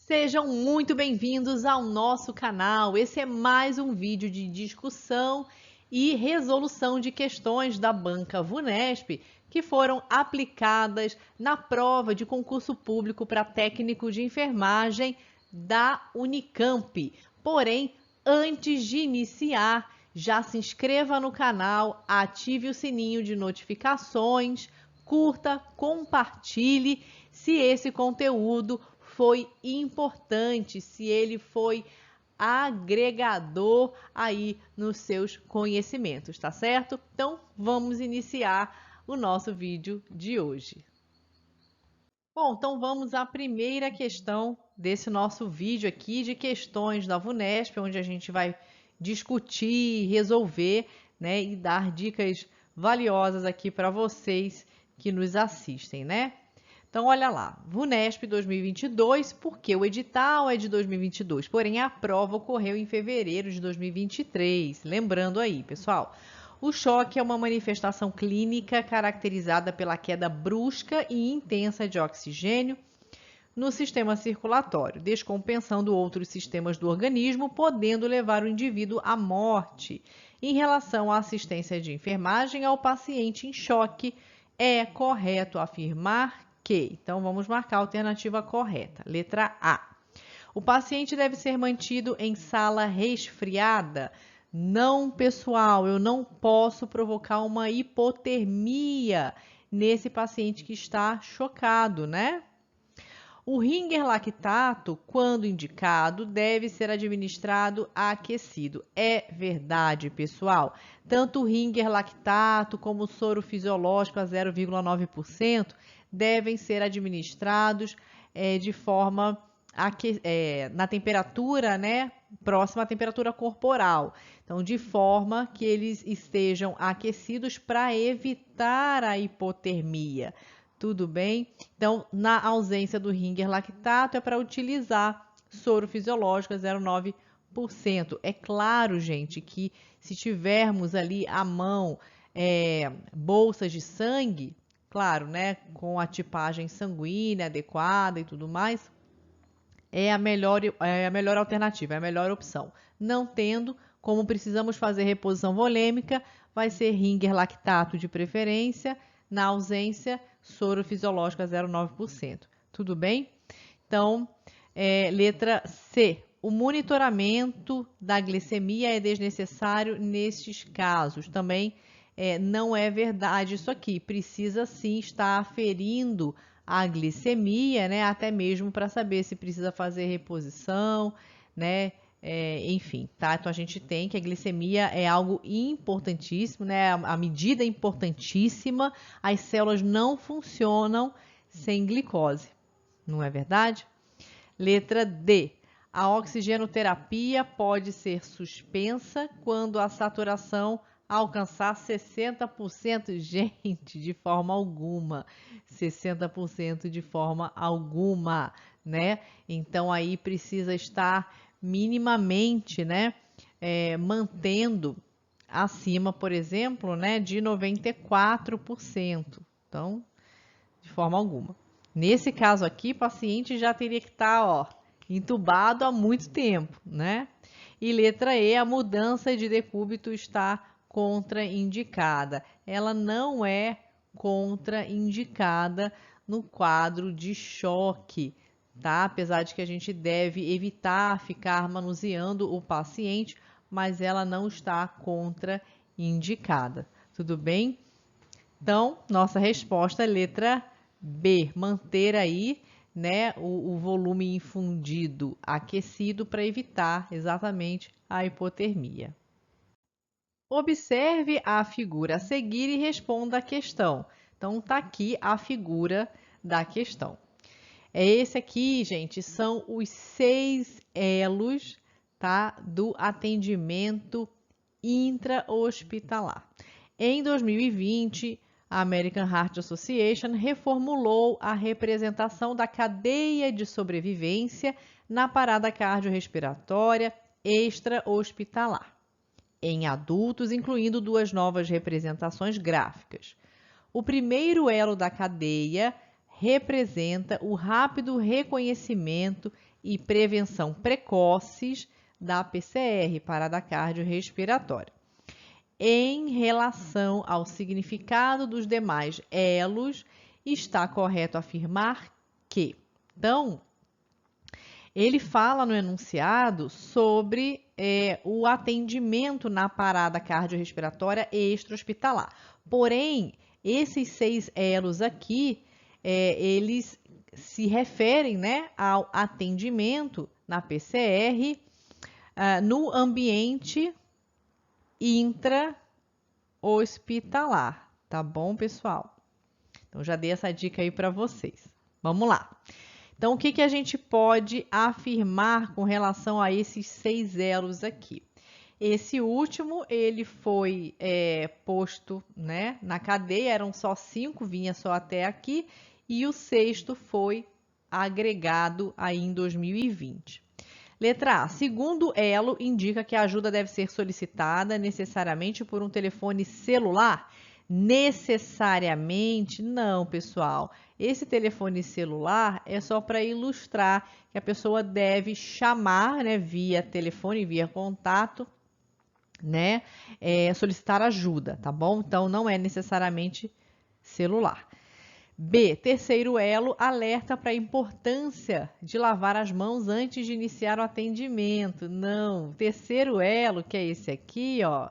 Sejam muito bem-vindos ao nosso canal. Esse é mais um vídeo de discussão e resolução de questões da banca VUNESP que foram aplicadas na prova de concurso público para técnico de enfermagem da Unicamp. Porém, antes de iniciar, já se inscreva no canal, ative o sininho de notificações, curta, compartilhe se esse conteúdo foi importante, se ele foi agregador aí nos seus conhecimentos, tá certo? Então, vamos iniciar o nosso vídeo de hoje. Bom, então vamos à primeira questão desse nosso vídeo aqui de questões da VUNESP, onde a gente vai discutir, resolver, né, e dar dicas valiosas aqui para vocês que nos assistem, né? Então, olha lá, VUNESP 2022, porque o edital é de 2022, porém a prova ocorreu em fevereiro de 2023. Lembrando aí, pessoal, o choque é uma manifestação clínica caracterizada pela queda brusca e intensa de oxigênio no sistema circulatório, descompensando outros sistemas do organismo, podendo levar o indivíduo à morte. Em relação à assistência de enfermagem ao paciente em choque, é correto afirmar que, então vamos marcar a alternativa correta. Letra A. O paciente deve ser mantido em sala resfriada. Não, pessoal, eu não posso provocar uma hipotermia nesse paciente que está chocado, né? O Ringer lactato, quando indicado, deve ser administrado aquecido. É verdade, pessoal. Tanto o Ringer lactato como o soro fisiológico a 0,9% devem ser administrados de forma na temperatura, né, próxima à temperatura corporal. Então, de forma que eles estejam aquecidos para evitar a hipotermia. Tudo bem? Então, na ausência do Ringer lactato, é para utilizar soro fisiológico a 0,9%. É claro, gente, que se tivermos ali à mão bolsas de sangue, claro, né, com a tipagem sanguínea adequada e tudo mais, é a melhor alternativa, é a melhor opção. Não tendo, como precisamos fazer reposição volêmica, vai ser Ringer lactato de preferência, na ausência, soro fisiológico a 0,9%. Tudo bem? Então, letra C. O monitoramento da glicemia é desnecessário nestes casos. Também não é verdade isso aqui. Precisa sim estar aferindo a glicemia, né? Até mesmo para saber se precisa fazer reposição, né? Enfim, tá? Então a gente tem que a glicemia é algo importantíssimo, né? A medida é importantíssima. As células não funcionam sem glicose, não é verdade? Letra D. A oxigenoterapia pode ser suspensa quando a saturação alcançar 60%. Gente, de forma alguma. 60% de forma alguma, né? Então aí precisa estar minimamente, né, mantendo acima, por exemplo, né, de 94%. Então, de forma alguma. Nesse caso aqui, o paciente já teria que estar, ó, entubado há muito tempo, né? E letra E, a mudança de decúbito está contraindicada. Ela não é contraindicada no quadro de choque, tá? Apesar de que a gente deve evitar ficar manuseando o paciente, mas ela não está contraindicada. Tudo bem? Então, nossa resposta é letra B, manter aí, né, o volume infundido aquecido para evitar exatamente a hipotermia. Observe a figura a seguir e responda a questão. Então, tá aqui a figura da questão. Esse aqui, gente, são os 6 elos, tá, do atendimento intra-hospitalar. Em 2020, a American Heart Association reformulou a representação da cadeia de sobrevivência na parada cardiorrespiratória extra-hospitalar, em adultos, incluindo 2 novas representações gráficas. O primeiro elo da cadeia representa o rápido reconhecimento e prevenção precoces da PCR, parada cardiorrespiratória. Em relação ao significado dos demais elos, está correto afirmar que. Então, ele fala no enunciado sobre o atendimento na parada cardiorrespiratória extra-hospitalar. Porém, esses 6 elos aqui, eles se referem, né, ao atendimento na PCR no ambiente intra-hospitalar, tá bom, pessoal? Então, já dei essa dica aí para vocês. Vamos lá. Então, o que a gente pode afirmar com relação a esses 6 elos aqui? Esse último, ele foi posto, né, na cadeia, eram só 5, vinha só até aqui, e o 6º foi agregado aí em 2020. Letra A. Segundo elo, indica que a ajuda deve ser solicitada necessariamente por um telefone celular? Necessariamente não, pessoal. Esse telefone celular é só para ilustrar que a pessoa deve chamar, né, via telefone, via contato, né, solicitar ajuda, tá bom? Então, não é necessariamente celular. B. Terceiro elo, alerta para a importância de lavar as mãos antes de iniciar o atendimento. Não. Terceiro elo, que é esse aqui, ó,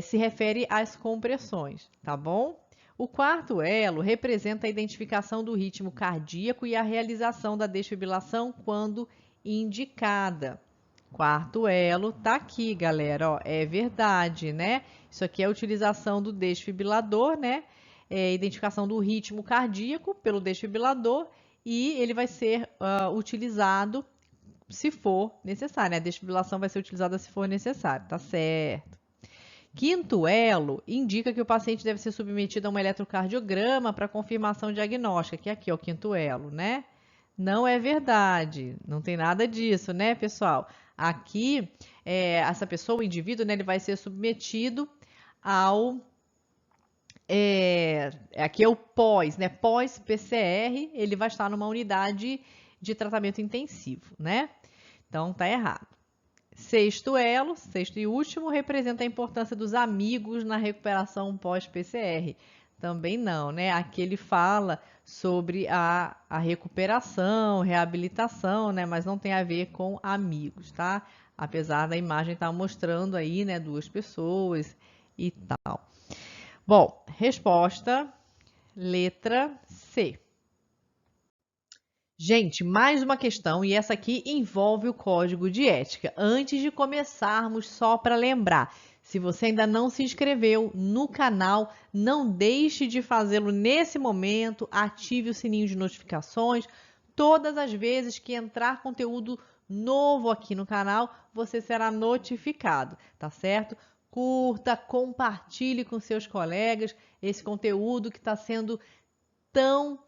se refere às compressões, tá bom? O quarto elo representa a identificação do ritmo cardíaco e a realização da desfibrilação quando indicada. Quarto elo tá aqui, galera, ó, é verdade, né? Isso aqui é a utilização do desfibrilador, né? Identificação do ritmo cardíaco pelo desfibrilador e ele vai ser utilizado se for necessário, né? A desfibrilação vai ser utilizada se for necessário, tá certo? Quinto elo indica que o paciente deve ser submetido a um eletrocardiograma para confirmação diagnóstica, que é aqui, ó, o quinto elo, né? Não é verdade, não tem nada disso, né, pessoal? Aqui, essa pessoa, o indivíduo, né, ele vai ser submetido ao... aqui é o pós, né? Pós-PCR, ele vai estar numa unidade de tratamento intensivo, né? Então, tá errado. Sexto elo, sexto e último, representa a importância dos amigos na recuperação pós-PCR. Também não, né? Aqui ele fala sobre a recuperação, reabilitação, né? Mas não tem a ver com amigos, tá? Apesar da imagem estar mostrando aí, né, 2 pessoas e tal. Bom, resposta, letra C. Gente, mais uma questão, e essa aqui envolve o código de ética. Antes de começarmos, só para lembrar, se você ainda não se inscreveu no canal, não deixe de fazê-lo nesse momento, ative o sininho de notificações. Todas as vezes que entrar conteúdo novo aqui no canal, você será notificado, tá certo? Curta, compartilhe com seus colegas esse conteúdo que está sendo tão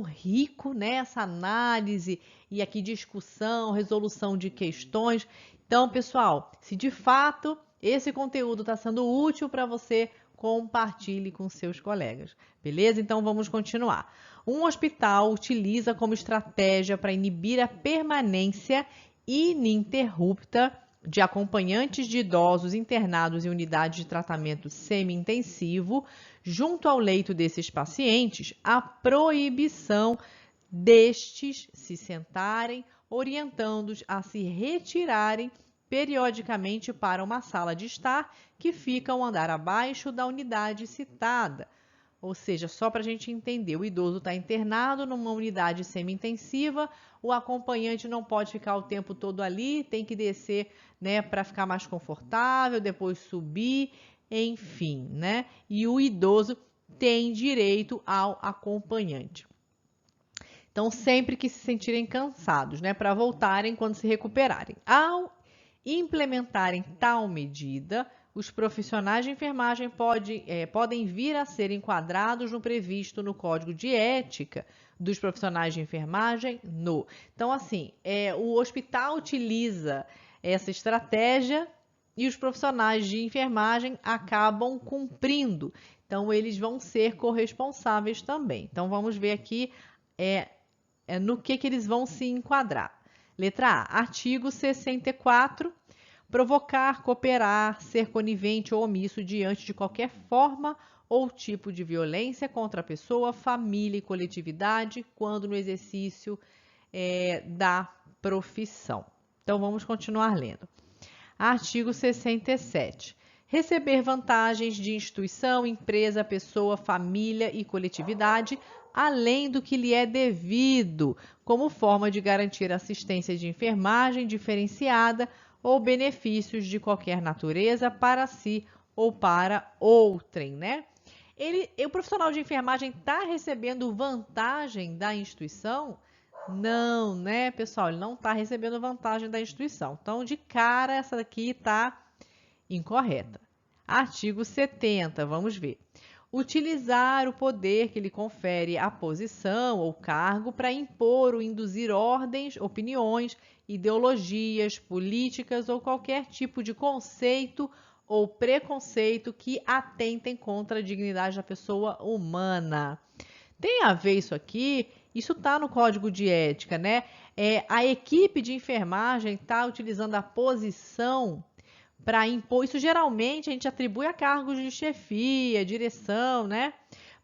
rico nessa análise e aqui discussão, resolução de questões. Então, pessoal, se de fato esse conteúdo está sendo útil para você, compartilhe com seus colegas, beleza? Então, vamos continuar. Um hospital utiliza como estratégia para inibir a permanência ininterrupta de acompanhantes de idosos internados em unidades de tratamento semi-intensivo, junto ao leito desses pacientes, a proibição destes se sentarem, orientando-os a se retirarem periodicamente para uma sala de estar que fica um andar abaixo da unidade citada. Ou seja, só para a gente entender, o idoso está internado numa unidade semi-intensiva, o acompanhante não pode ficar o tempo todo ali, tem que descer, né, para ficar mais confortável, depois subir, enfim, né? E o idoso tem direito ao acompanhante. Então, sempre que se sentirem cansados, né, para voltarem quando se recuperarem. Ao implementarem tal medida, os profissionais de enfermagem podem vir a ser enquadrados no previsto no Código de Ética dos Profissionais de Enfermagem. Então, assim, o hospital utiliza essa estratégia e os profissionais de enfermagem acabam cumprindo. Então, eles vão ser corresponsáveis também. Então, vamos ver aqui no que eles vão se enquadrar. Letra A, artigo 64, provocar, cooperar, ser conivente ou omisso diante de qualquer forma ou tipo de violência contra a pessoa, família e coletividade, quando no exercício da profissão. Então, vamos continuar lendo. Artigo 67. Receber vantagens de instituição, empresa, pessoa, família e coletividade, além do que lhe é devido, como forma de garantir assistência de enfermagem diferenciada ou benefícios de qualquer natureza para si ou para outrem, né? O profissional de enfermagem está recebendo vantagem da instituição? Não, né, pessoal? Ele não está recebendo vantagem da instituição. Então, de cara, essa daqui está incorreta. Artigo 70, vamos ver. Utilizar o poder que lhe confere a posição ou cargo para impor ou induzir ordens, opiniões, ideologias, políticas ou qualquer tipo de conceito ou preconceito que atentem contra a dignidade da pessoa humana. Tem a ver isso aqui? Isso está no Código de Ética, né? A equipe de enfermagem está utilizando a posição para impor. Isso geralmente a gente atribui a cargos de chefia, direção, né?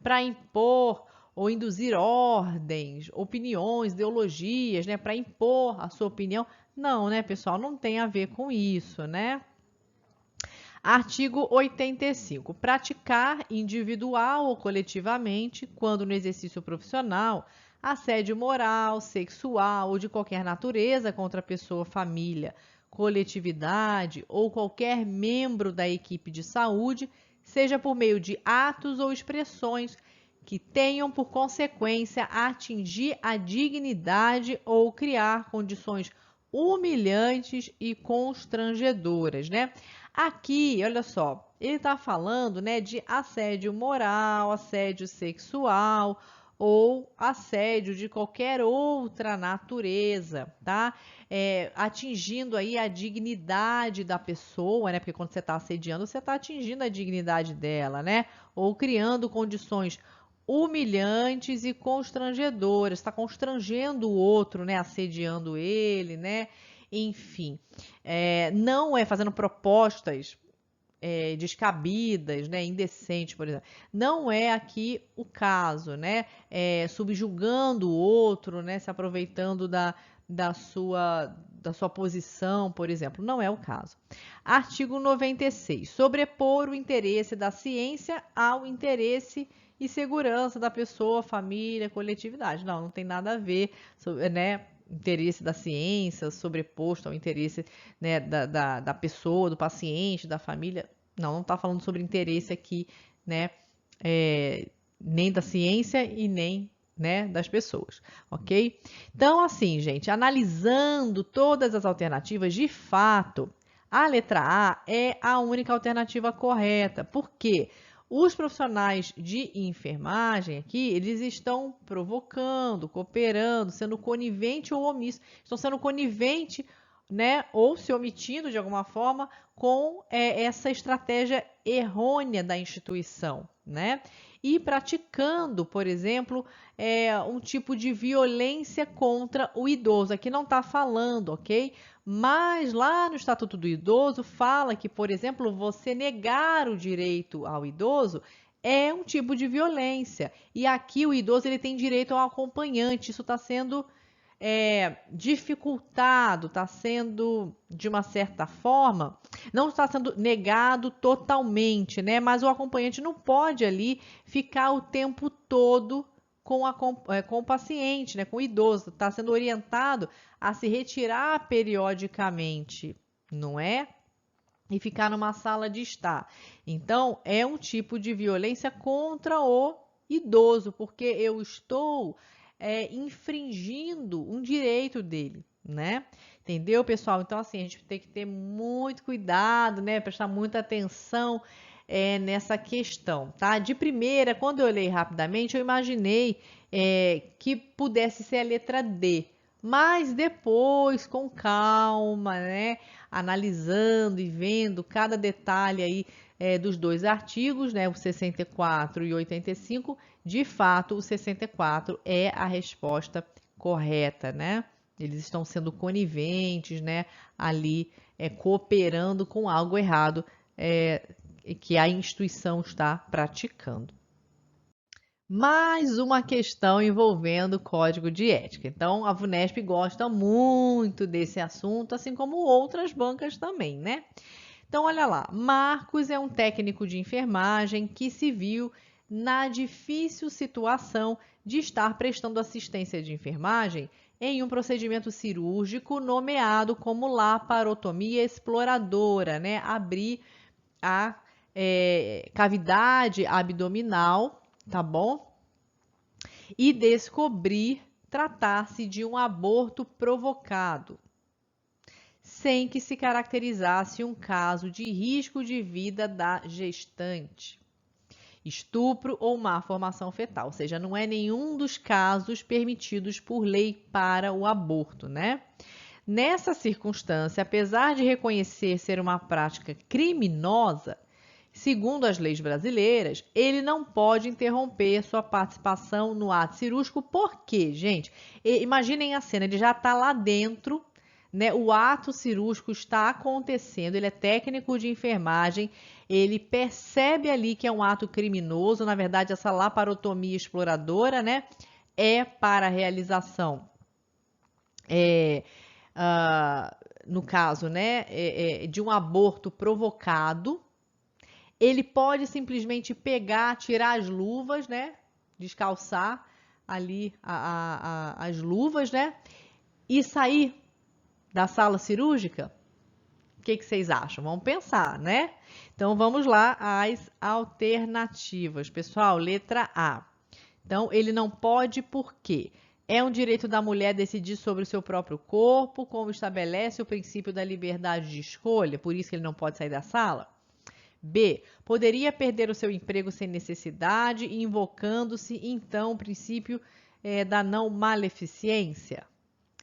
Para impor ou induzir ordens, opiniões, ideologias, né? Para impor a sua opinião. Não, né, pessoal? Não tem a ver com isso, né? Artigo 85. Praticar individual ou coletivamente, quando no exercício profissional, assédio moral, sexual ou de qualquer natureza contra a pessoa, família, coletividade ou qualquer membro da equipe de saúde, seja por meio de atos ou expressões que tenham por consequência atingir a dignidade ou criar condições humilhantes e constrangedoras, né? Aqui, olha só, ele está falando, né, de assédio moral, assédio sexual ou assédio de qualquer outra natureza, tá? Atingindo aí a dignidade da pessoa, né? Porque quando você está assediando, você está atingindo a dignidade dela, né? Ou criando condições humilhantes e constrangedoras, está constrangendo o outro, né? Assediando ele, né? Enfim, não é fazendo propostas descabidas, né, indecentes, por exemplo. Não é aqui o caso, né? Subjugando o outro, né, se aproveitando da sua posição, por exemplo. Não é o caso. Artigo 96. Sobrepor o interesse da ciência ao interesse e segurança da pessoa, família, coletividade. Não tem nada a ver, né? Interesse da ciência sobreposto ao interesse, né, da pessoa, do paciente, da família. Não está falando sobre interesse aqui, né, nem da ciência e nem, né, das pessoas, ok? Então, assim, gente, analisando todas as alternativas, de fato, a letra A é a única alternativa correta. Por quê? Os profissionais de enfermagem aqui, eles estão provocando, cooperando, sendo conivente ou omisso. Estão sendo conivente, né, ou se omitindo de alguma forma com essa estratégia errônea da instituição, né? E praticando, por exemplo, um tipo de violência contra o idoso. Aqui não está falando, ok? Mas lá no Estatuto do Idoso fala que, por exemplo, você negar o direito ao idoso é um tipo de violência. E aqui o idoso ele tem direito ao acompanhante. Isso está sendo dificultado, está sendo, de uma certa forma, não está sendo negado totalmente, né? Mas o acompanhante não pode ali ficar o tempo todo com o paciente, né? Com o idoso, está sendo orientado a se retirar periodicamente, não é? E ficar numa sala de estar. Então, é um tipo de violência contra o idoso, porque eu estou infringindo um direito dele, né? Entendeu, pessoal? Então, assim, a gente tem que ter muito cuidado, né? Prestar muita atenção nessa questão, tá? De primeira, quando eu olhei rapidamente, eu imaginei que pudesse ser a letra D. Mas depois, com calma, né? Analisando e vendo cada detalhe aí dos dois artigos, né, o 64 e 85, de fato, o 64 é a resposta correta, né? Eles estão sendo coniventes, né, ali cooperando com algo errado que a instituição está praticando. Mais uma questão envolvendo código de ética. Então, a VUNESP gosta muito desse assunto, assim como outras bancas também, né? Então, olha lá, Marcos é um técnico de enfermagem que se viu na difícil situação de estar prestando assistência de enfermagem em um procedimento cirúrgico nomeado como laparotomia exploradora, né? Abrir a cavidade abdominal, tá bom? E descobrir tratar-se de um aborto provocado, sem que se caracterizasse um caso de risco de vida da gestante, estupro ou má formação fetal, ou seja, não é nenhum dos casos permitidos por lei para o aborto, né? Nessa circunstância, apesar de reconhecer ser uma prática criminosa, segundo as leis brasileiras, ele não pode interromper sua participação no ato cirúrgico. Por quê, gente? Imaginem a cena, ele já está lá dentro, né? O ato cirúrgico está acontecendo, ele é técnico de enfermagem, ele percebe ali que é um ato criminoso, na verdade essa laparotomia exploradora, né? É para a realização, no caso, né? De um aborto provocado. Ele pode simplesmente pegar, tirar as luvas, né? Descalçar ali as luvas, né? E sair da sala cirúrgica? O que vocês acham? Vamos pensar, né? Então, vamos lá às alternativas. Pessoal, letra A. Então, ele não pode por quê? É um direito da mulher decidir sobre o seu próprio corpo, como estabelece o princípio da liberdade de escolha, por isso que ele não pode sair da sala? B. Poderia perder o seu emprego sem necessidade, invocando-se, então, o princípio da não maleficência.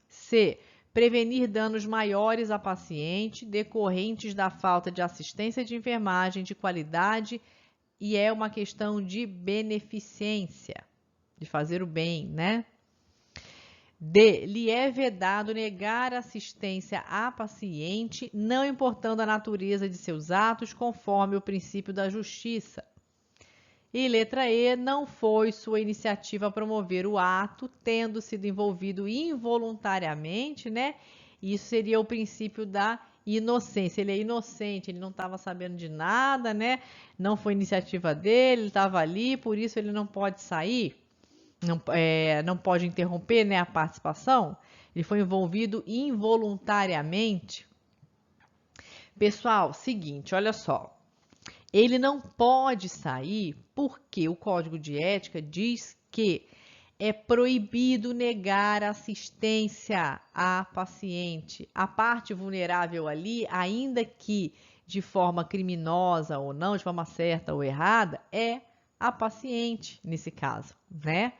C. Prevenir danos maiores à paciente decorrentes da falta de assistência de enfermagem de qualidade e é uma questão de beneficência, de fazer o bem, né? D. Lhe é vedado negar assistência à paciente, não importando a natureza de seus atos, conforme o princípio da justiça. E letra E. Não foi sua iniciativa promover o ato, tendo sido envolvido involuntariamente, né? Isso seria o princípio da inocência. Ele é inocente, ele não estava sabendo de nada, né? Não foi iniciativa dele, ele estava ali, por isso ele não pode sair. Não pode interromper, né, a participação, ele foi envolvido involuntariamente. Pessoal, seguinte, olha só, ele não pode sair porque o Código de Ética diz que é proibido negar assistência à paciente. A parte vulnerável ali, ainda que de forma criminosa ou não, de forma certa ou errada, é a paciente nesse caso, né?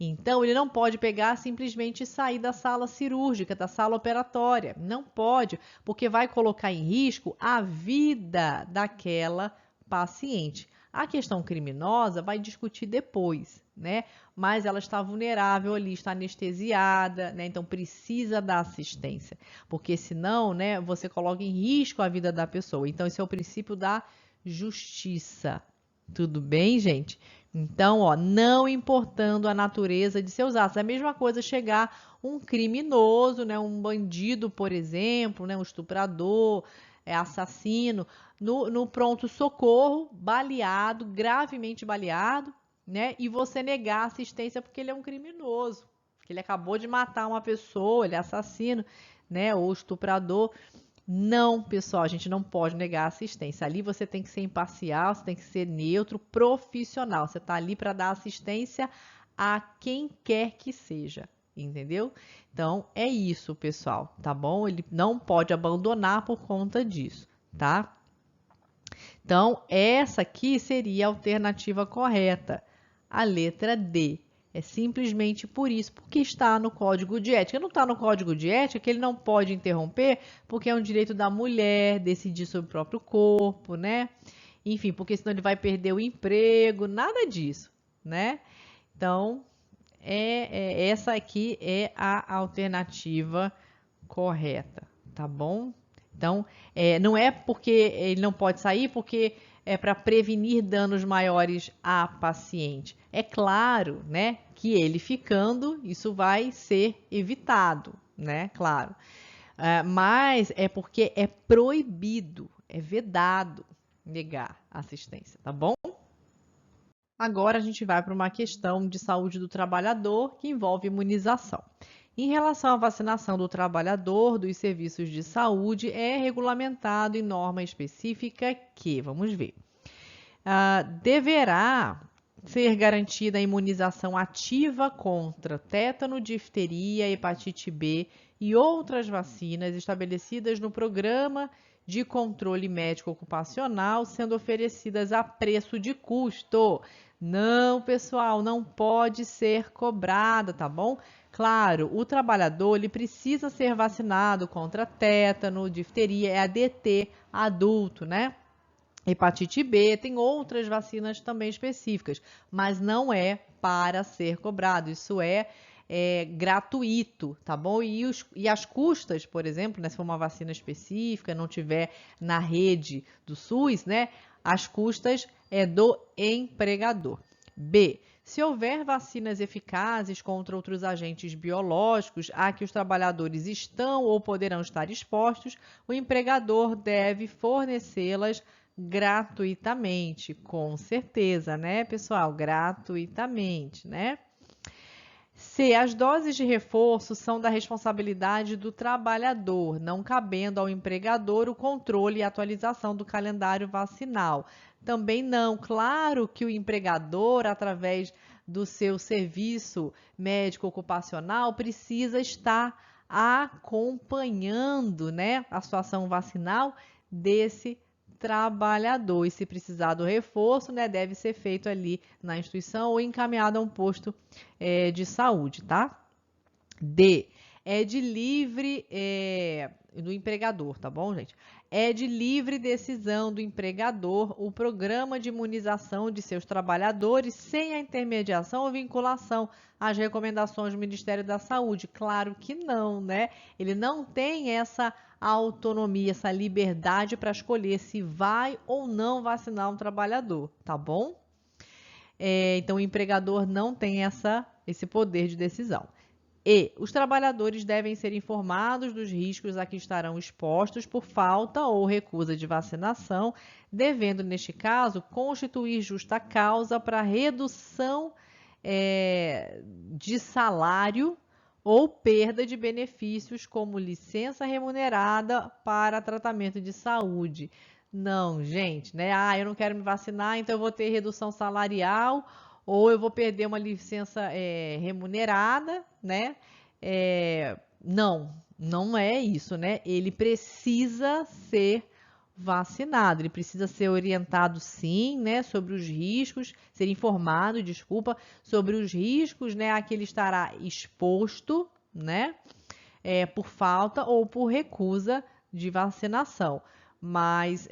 Então, ele não pode pegar simplesmente e sair da sala cirúrgica, da sala operatória. Não pode, porque vai colocar em risco a vida daquela paciente. A questão criminosa vai discutir depois, né? Mas ela está vulnerável ali, está anestesiada, né? Então precisa da assistência, porque senão, né, você coloca em risco a vida da pessoa. Então, esse é o princípio da justiça. Tudo bem, gente? Então, ó, não importando a natureza de seus atos. É a mesma coisa chegar um criminoso, né, um bandido, por exemplo, né, um estuprador, assassino, no pronto-socorro, baleado, gravemente baleado, né, e você negar assistência porque ele é um criminoso, porque ele acabou de matar uma pessoa, ele é assassino, né, ou estuprador. Não, pessoal, a gente não pode negar assistência. Ali você tem que ser imparcial, você tem que ser neutro, profissional. Você está ali para dar assistência a quem quer que seja, entendeu? Então, é isso, pessoal, tá bom? Ele não pode abandonar por conta disso, tá? Então, essa aqui seria a alternativa correta, a letra D. É simplesmente por isso, porque está no Código de Ética. Não está no Código de Ética que ele não pode interromper, porque é um direito da mulher decidir sobre o próprio corpo, né? enfim, porque senão ele vai perder o emprego, nada disso, né? Então, essa aqui é a alternativa correta, tá bom? Então, não é porque ele não pode sair, porque é para prevenir danos maiores a paciente. É claro, né, que ele ficando, isso vai ser evitado, né? Claro. Mas é porque é proibido, é vedado negar assistência, tá bom? Agora a gente vai para uma questão de saúde do trabalhador que envolve imunização. Em relação à vacinação do trabalhador dos serviços de saúde, é regulamentado em norma específica que, vamos ver, deverá ser garantida a imunização ativa contra tétano, difteria, hepatite B e outras vacinas estabelecidas no Programa de Controle Médico Ocupacional, sendo oferecidas a preço de custo. Não, pessoal, não pode ser cobrada, tá bom? Claro, o trabalhador ele precisa ser vacinado contra tétano, difteria, é a DT adulto, né? Hepatite B, tem outras vacinas também específicas, mas não é para ser cobrado, isso é gratuito, tá bom? E as custas, por exemplo, né, se for uma vacina específica, não tiver na rede do SUS, né, as custas é do empregador. B. Se houver vacinas eficazes contra outros agentes biológicos a que os trabalhadores estão ou poderão estar expostos, o empregador deve fornecê-las gratuitamente, com certeza, né, pessoal? Gratuitamente, né? C. As doses de reforço são da responsabilidade do trabalhador, não cabendo ao empregador o controle e atualização do calendário vacinal. Também não. Claro que o empregador, através do seu serviço médico ocupacional, precisa estar acompanhando, né, a situação vacinal desse trabalhador. E se precisar do reforço, né, deve ser feito ali na instituição ou encaminhado a um posto de saúde, tá? D. É de livre do empregador, tá bom, gente? É de livre decisão do empregador o programa de imunização de seus trabalhadores sem a intermediação ou vinculação às recomendações do Ministério da Saúde. Claro que não, né? Ele não tem essa autonomia, essa liberdade para escolher se vai ou não vacinar um trabalhador, tá bom? Então, o empregador não tem esse poder de decisão. E os trabalhadores devem ser informados dos riscos a que estarão expostos por falta ou recusa de vacinação, devendo, neste caso, constituir justa causa para redução de salário ou perda de benefícios, como licença remunerada para tratamento de saúde. Não, gente, né? Eu não quero me vacinar, então eu vou ter redução salarial ou eu vou perder uma licença remunerada, né? Não é isso, né? Ele precisa ser vacinado, ele precisa ser orientado sim, né, sobre os riscos, ser informado, desculpa, sobre os riscos, né, a que ele estará exposto, né, por falta ou por recusa de vacinação. Mas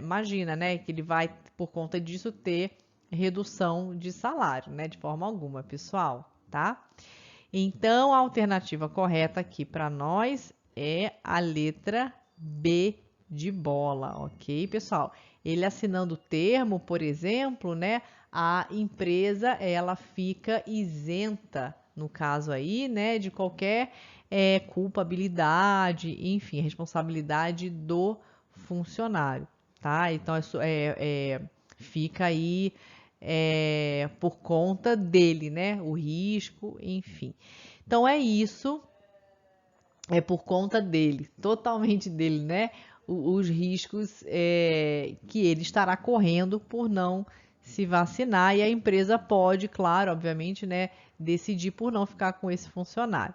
imagina, né, que ele vai, por conta disso, ter redução de salário, né, de forma alguma, pessoal, tá? Então, a alternativa correta aqui para nós é a letra B de bola, ok, pessoal? Ele assinando o termo, por exemplo, né, a empresa ela fica isenta, no caso aí, né, de qualquer culpabilidade, enfim, responsabilidade do funcionário, tá? Então, fica aí por conta dele, né, o risco, enfim. Então, é isso, é por conta dele, totalmente dele, né? Os riscos que ele estará correndo por não se vacinar e a empresa pode, claro, obviamente, né, decidir por não ficar com esse funcionário.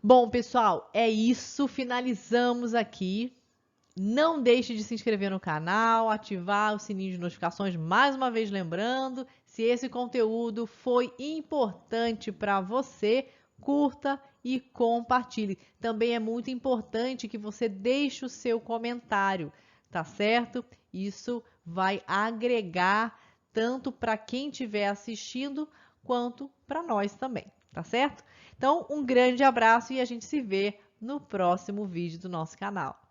Bom, pessoal, é isso, finalizamos aqui. Não deixe de se inscrever no canal, ativar o sininho de notificações, mais uma vez lembrando, se esse conteúdo foi importante para você, curta e compartilhe. Também é muito importante que você deixe o seu comentário, tá certo? Isso vai agregar tanto para quem estiver assistindo, quanto para nós também, tá certo? Então, um grande abraço e a gente se vê no próximo vídeo do nosso canal.